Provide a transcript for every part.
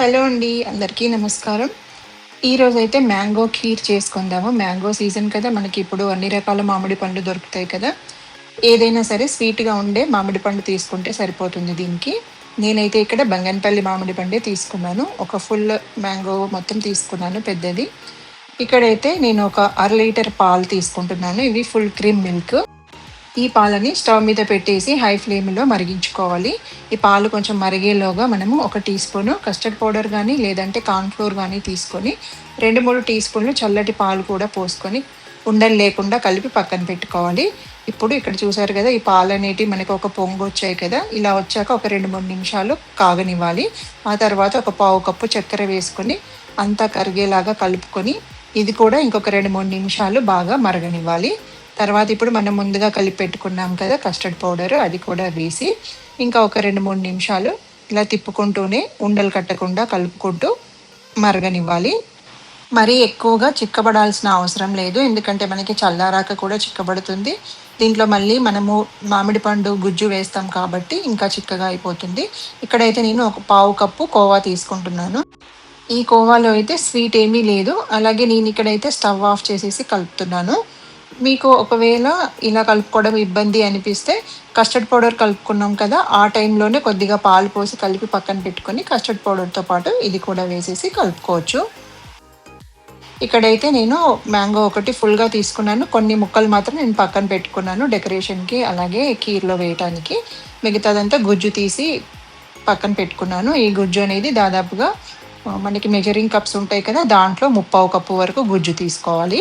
Hello అండి. అందరికీ నమస్కారం. ఈరోజైతే మ్యాంగో ఖీర్ చేసుకుందాము. మ్యాంగో సీజన్ కదా! మనకిప్పుడు అన్ని రకాల మామిడి పండ్లు దొరుకుతాయి కదా! ఏదైనా సరే స్వీట్‌గా ఉండే మామిడి పండు తీసుకుంటే సరిపోతుంది దీనికి. నేనైతే ఇక్కడ బంగనపల్లి మామిడి పండే తీసుకున్నాను. ఒక ఫుల్ మ్యాంగో మొత్తం తీసుకున్నాను పెద్దది. ఇక్కడైతే నేను ఒక అర లీటర్ పాలు తీసుకుంటున్నాను. ఇవి ఫుల్ క్రీమ్ మిల్క్. ఈ పాలని స్టవ్ మీద పెట్టేసి హై ఫ్లేమ్‌లో మరిగించుకోవాలి. ఈ పాలు కొంచెం మరిగేలోగా మనము ఒక టీ స్పూను కస్టర్డ్ పౌడర్ గానీ, లేదంటే కార్న్ ఫ్లోర్ గానీ తీసుకొని 2, 3 టీ స్పూన్లు చల్లటి పాలు కూడా పోసుకొని ఉండలు లేకుండా కలిపి పక్కన పెట్టుకోవాలి. ఇప్పుడు ఇక్కడ చూసారు కదా! ఈ పాలనేటివి మనకు ఒక పొంగొచ్చాయి కదా! ఇలా వచ్చాక ఒక 2, 3 నిమిషాలు కాగనివ్వాలి. ఆ తర్వాత ఒక పావు కప్పు చక్కెర వేసుకొని అంతా కరిగేలాగా కలుపుకొని, ఇది కూడా ఇంకొక 2, 3 నిమిషాలు బాగా మరగనివ్వాలి. తర్వాత ఇప్పుడు మనం ముందుగా కలిపి పెట్టుకున్నాం కదా కస్టర్డ్ పౌడర్, అది కూడా వేసి ఇంకా ఒక 2, 3 నిమిషాలు ఇలా తిప్పుకుంటూనే ఉండలు కట్టకుండా కలుపుకుంటూ మరగనివ్వాలి. మరీ ఎక్కువగా చిక్కబడాల్సిన అవసరం లేదు. ఎందుకంటే మనకి చల్లారాక కూడా చిక్కబడుతుంది. దీంట్లో మళ్ళీ మనము మామిడి పండు గుజ్జు వేస్తాం కాబట్టి ఇంకా చిక్కగా అయిపోతుంది. ఇక్కడైతే నేను ఒక పావు కప్పు కోవా తీసుకుంటున్నాను. ఈ కోవాలో అయితే స్వీట్ ఏమీ లేదు. అలాగే నేను ఇక్కడైతే స్టవ్ ఆఫ్ చేసేసి కలుపుతున్నాను. మీకు ఒకవేళ ఇలా కలుపుకోవడం ఇబ్బంది అనిపిస్తే కస్టర్డ్ పౌడర్ కలుపుకున్నాం కదా! ఆ టైంలోనే కొద్దిగా పాలు పోసి కలిపి పక్కన పెట్టుకొని కస్టర్డ్ పౌడర్‌తో పాటు ఇది కూడా వేసేసి కలుపుకోవచ్చు. ఇక్కడైతే నేను మ్యాంగో ఒకటి ఫుల్‌గా తీసుకున్నాను. కొన్ని ముక్కలు మాత్రం నేను పక్కన పెట్టుకున్నాను డెకరేషన్‌కి, అలాగే కీర్‌లో వేయటానికి. మిగతాదంతా గుజ్జు తీసి పక్కన పెట్టుకున్నాను. ఈ గుజ్జు అనేది దాదాపుగా మనకి మెజరింగ్ కప్స్ ఉంటాయి కదా! దాంట్లో ముప్పావు కప్పు వరకు గుజ్జు తీసుకోవాలి.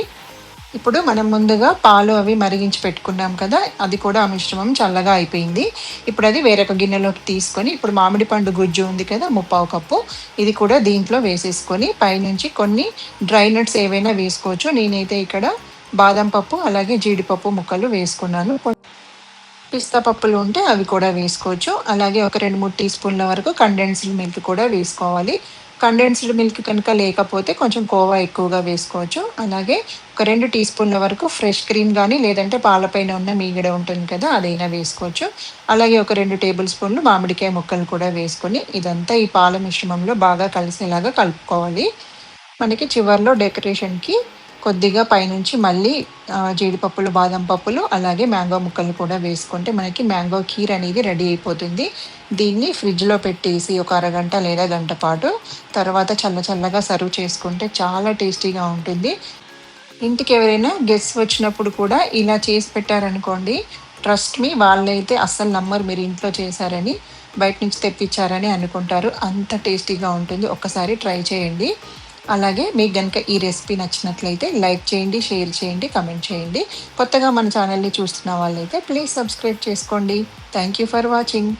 ఇప్పుడు మనం ముందుగా పాలు అవి మరిగించి పెట్టుకున్నాం కదా! అది కూడా ఆ మిశ్రమం చల్లగా అయిపోయింది. ఇప్పుడు అది వేరొక గిన్నెలోకి తీసుకొని, ఇప్పుడు మామిడి పండు గుజ్జు ఉంది కదా! ముప్పావు కప్పు, ఇది కూడా దీంట్లో వేసేసుకొని పైనుంచి కొన్ని డ్రై నట్స్ ఏవైనా వేసుకోవచ్చు. నేనైతే ఇక్కడ బాదం పప్పు, అలాగే జీడిపప్పు ముక్కలు వేసుకున్నాను. పిస్తా పప్పులు ఉంటే అవి కూడా వేసుకోవచ్చు. అలాగే ఒక 2, 3 టీ స్పూన్ల వరకు కండెన్స్డ్ మిల్క్ కూడా వేసుకోవాలి. కండెన్స్డ్ మిల్క్ కనుక లేకపోతే కొంచెం కోవా ఎక్కువగా వేసుకోవచ్చు. అలాగే ఒక 2 టీ స్పూన్ల వరకు ఫ్రెష్ క్రీమ్ గానీ, లేదంటే పాలపైన ఉన్న మీగడ ఉంటుంది కదా! అదైనా వేసుకోవచ్చు. అలాగే ఒక 2 టేబుల్ స్పూన్లు మామిడికాయ ముక్కలు కూడా వేసుకొని, ఇదంతా ఈ పాల మిశ్రమంలో బాగా కలిసేలాగా కలుపుకోవాలి. మనకి చివర్లో డెకరేషన్‌కి కొద్దిగా పైనుంచి మళ్ళీ జీడిపప్పులు, బాదం పప్పులు, అలాగే మ్యాంగో ముక్కలు కూడా వేసుకుంటే మనకి మ్యాంగో ఖీర్ అనేది రెడీ అయిపోతుంది. దీన్ని ఫ్రిడ్జ్‌లో పెట్టేసి ఒక అరగంట లేదా గంట పాటు తర్వాత చల్లగా సర్వ్ చేసుకుంటే చాలా టేస్టీగా ఉంటుంది. ఇంటికి ఎవరైనా గెస్ట్స్ వచ్చినప్పుడు కూడా ఇలా చేసి పెట్టారనుకోండి, ట్రస్ట్ మీ, వాళ్ళైతే అస్సలు నమ్మరు మీరు ఇంట్లో చేశారని, బయట నుంచి తెప్పించారని అనుకుంటారు. అంత టేస్టీగా ఉంటుంది. ఒక్కసారి ట్రై చేయండి. అలాగే మీకు గనుక ఈ రెసిపీ నచ్చినట్లయితే లైక్ చేయండి, షేర్ చేయండి, కమెంట్ చేయండి. కొత్తగా మన ఛానల్‌ని చూస్తున్న వాళ్ళైతే ప్లీజ్ సబ్స్క్రైబ్ చేసుకోండి. Thank you for watching.